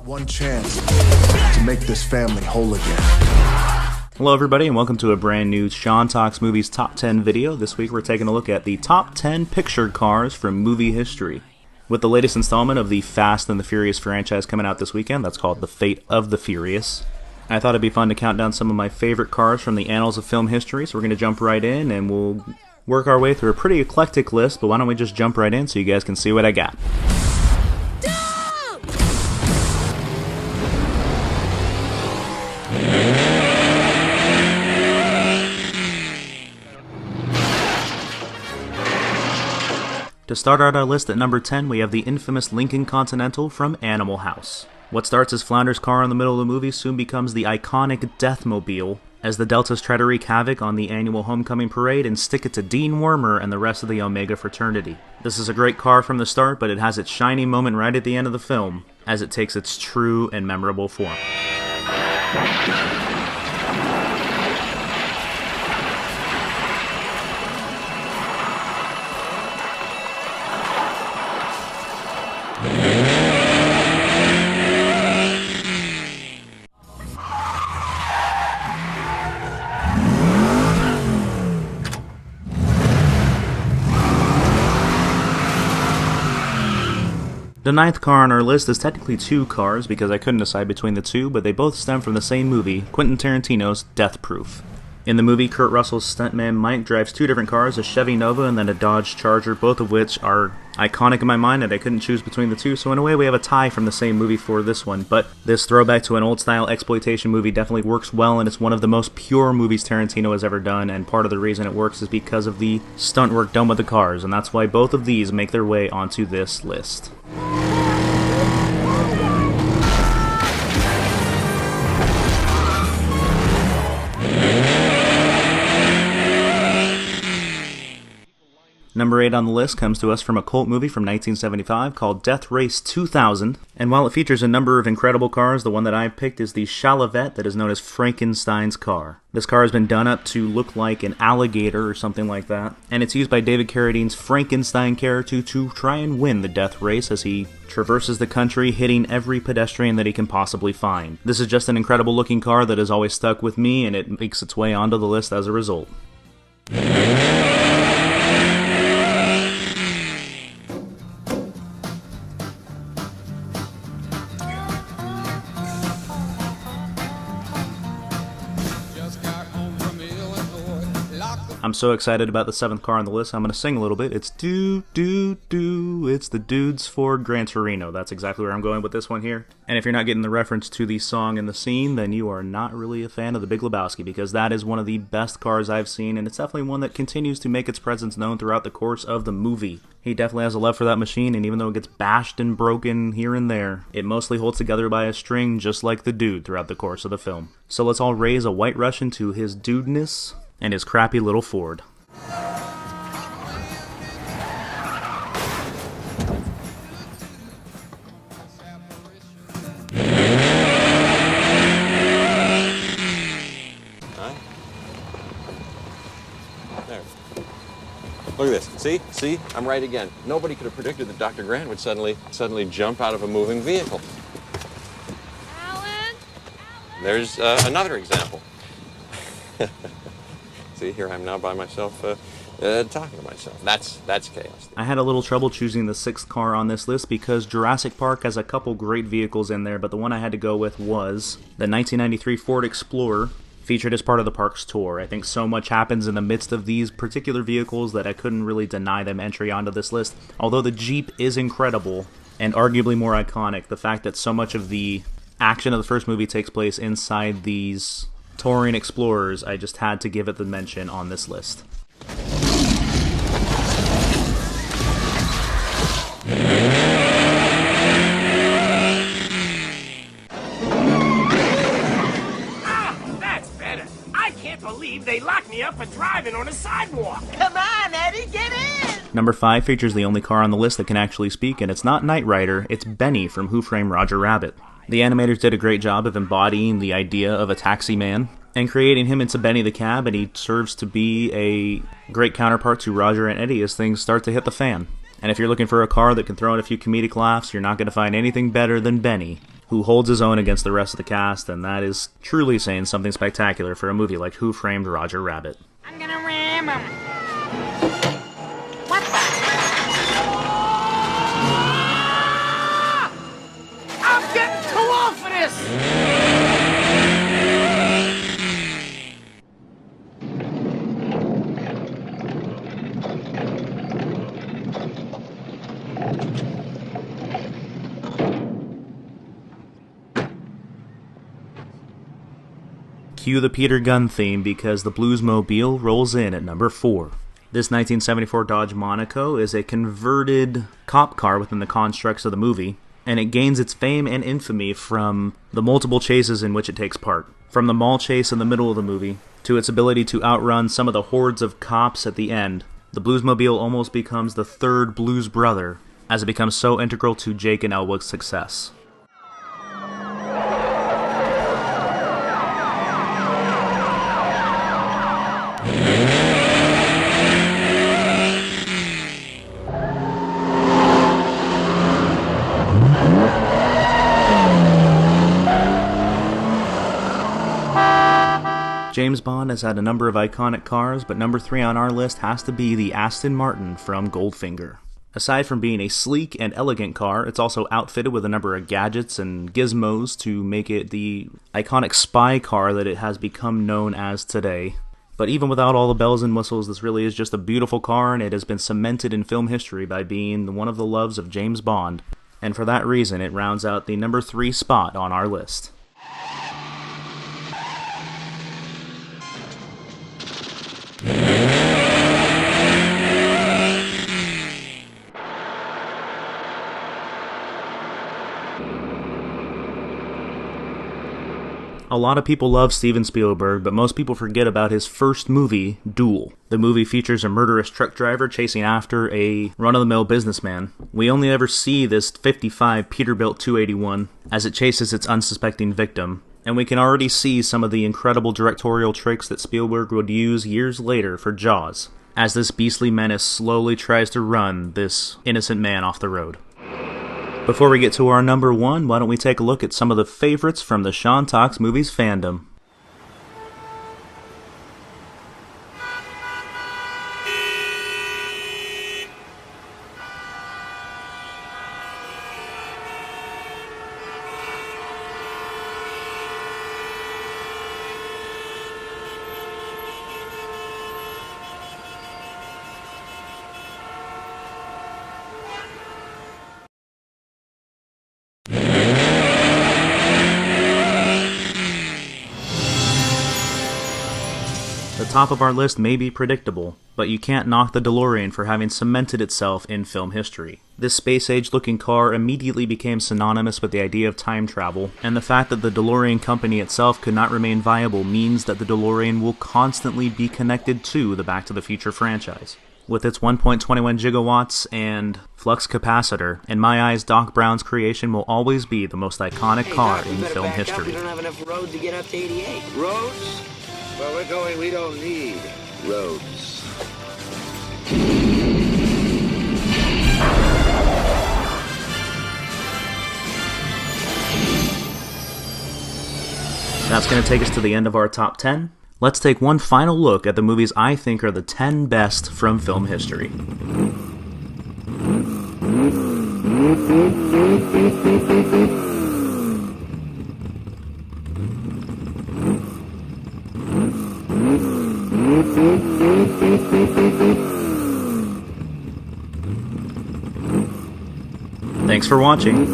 one chance to make this family whole again. Hello everybody and welcome to a brand new Sean Talks Movies Top 10 video. This week we're taking a look at the top 10 pictured cars from movie history. With the latest installment of the Fast and the Furious franchise coming out this weekend, that's called The Fate of the Furious. I thought it'd be fun to count down some of my favorite cars from the annals of film history, so we're going to jump right in and we'll work our way through a pretty eclectic list, but why don't we just jump right in so you guys can see what I got. To start out our list at number 10, we have the infamous Lincoln Continental from Animal House. What starts as Flounder's car in the middle of the movie soon becomes the iconic DEATHMOBILE, as the Deltas try to wreak havoc on the annual homecoming parade and stick it to Dean Wormer and the rest of the Omega fraternity. This is a great car from the start, but it has its shining moment right at the end of the film, as it takes its true and memorable form. The ninth car on our list is technically two cars because I couldn't decide between the two, but they both stem from the same movie, Quentin Tarantino's Death Proof. In the movie, Kurt Russell's stuntman Mike drives two different cars, a Chevy Nova and then a Dodge Charger, both of which are iconic in my mind and I couldn't choose between the two, so in a way we have a tie from the same movie for this one, but this throwback to an old-style exploitation movie definitely works well, and it's one of the most pure movies Tarantino has ever done, and part of the reason it works is because of the stunt work done with the cars, and that's why both of these make their way onto this list. Number 8 on the list comes to us from a cult movie from 1975 called Death Race 2000, and while it features a number of incredible cars, the one that I've picked is the Chalavette that is known as Frankenstein's car. This car has been done up to look like an alligator or something like that, and it's used by David Carradine's Frankenstein character to try and win the death race as he traverses the country hitting every pedestrian that he can possibly find. This is just an incredible looking car that has always stuck with me, and it makes its way onto the list as a result. I'm so excited about the 7th car on the list, I'm going to sing a little bit. It's do, do, do, it's the dude's Ford Gran Torino. That's exactly where I'm going with this one here. And if you're not getting the reference to the song and the scene, then you are not really a fan of the Big Lebowski, because that is one of the best cars I've seen, and it's definitely one that continues to make its presence known throughout the course of the movie. He definitely has a love for that machine, and even though it gets bashed and broken here and there, it mostly holds together by a string just like the dude throughout the course of the film. So let's all raise a White Russian to his dudeness and his crappy little Ford. Look at this. See? I'm right again. Nobody could have predicted that Dr. Grant would suddenly jump out of a moving vehicle. Alan? There's another example. See, here I'm now by myself, talking to myself. That's chaos. I had a little trouble choosing the 6th car on this list because Jurassic Park has a couple great vehicles in there, but the one I had to go with was the 1993 Ford Explorer, featured as part of the park's tour. I think so much happens in the midst of these particular vehicles that I couldn't really deny them entry onto this list. Although the Jeep is incredible and arguably more iconic, the fact that so much of the action of the first movie takes place inside these touring Explorers, I just had to give it the mention on this list. That's better. I can't believe they locked me up for driving on a sidewalk. Come on, Eddie, get in! Number 5 features the only car on the list that can actually speak, and it's not Knight Rider, it's Benny from Who Framed Roger Rabbit. The animators did a great job of embodying the idea of a taxi man and creating him into Benny the Cab, and he serves to be a great counterpart to Roger and Eddie as things start to hit the fan. And if you're looking for a car that can throw in a few comedic laughs, you're not going to find anything better than Benny who holds his own against the rest of the cast, and that is truly saying something spectacular for a movie like Who Framed Roger Rabbit. I'm gonna ram him. What the? I'm getting too old for this! Cue the Peter Gunn theme because the Bluesmobile rolls in at number 4. This 1974 Dodge Monaco is a converted cop car within the constructs of the movie, and it gains its fame and infamy from the multiple chases in which it takes part. From the mall chase in the middle of the movie, to its ability to outrun some of the hordes of cops at the end, the Bluesmobile almost becomes the third Blues brother, as it becomes so integral to Jake and Elwood's success. James Bond has had a number of iconic cars, but number 3 on our list has to be the Aston Martin from Goldfinger. Aside from being a sleek and elegant car, it's also outfitted with a number of gadgets and gizmos to make it the iconic spy car that it has become known as today. But even without all the bells and whistles, this really is just a beautiful car, and it has been cemented in film history by being one of the loves of James Bond, and for that reason it rounds out the number 3 spot on our list. A lot of people love Steven Spielberg, but most people forget about his first movie, Duel. The movie features a murderous truck driver chasing after a run-of-the-mill businessman. We only ever see this 55 Peterbilt 281 as it chases its unsuspecting victim, and we can already see some of the incredible directorial tricks that Spielberg would use years later for Jaws, as this beastly menace slowly tries to run this innocent man off the road. Before we get to our number 1, why don't we take a look at some of the favorites from the Sean Talks Movies fandom. The top of our list may be predictable, but you can't knock the DeLorean for having cemented itself in film history. This space-age looking car immediately became synonymous with the idea of time travel, and the fact that the DeLorean company itself could not remain viable means that the DeLorean will constantly be connected to the Back to the Future franchise. With its 1.21 gigawatts and flux capacitor, in my eyes, Doc Brown's creation will always be the most iconic car in film history. We don't have enough road to get up to 88. Roads? Where we're going, we don't need roads. That's going to take us to the end of our top 10. Let's take one final look at the movies I think are the 10 best from film history. Thanks for watching.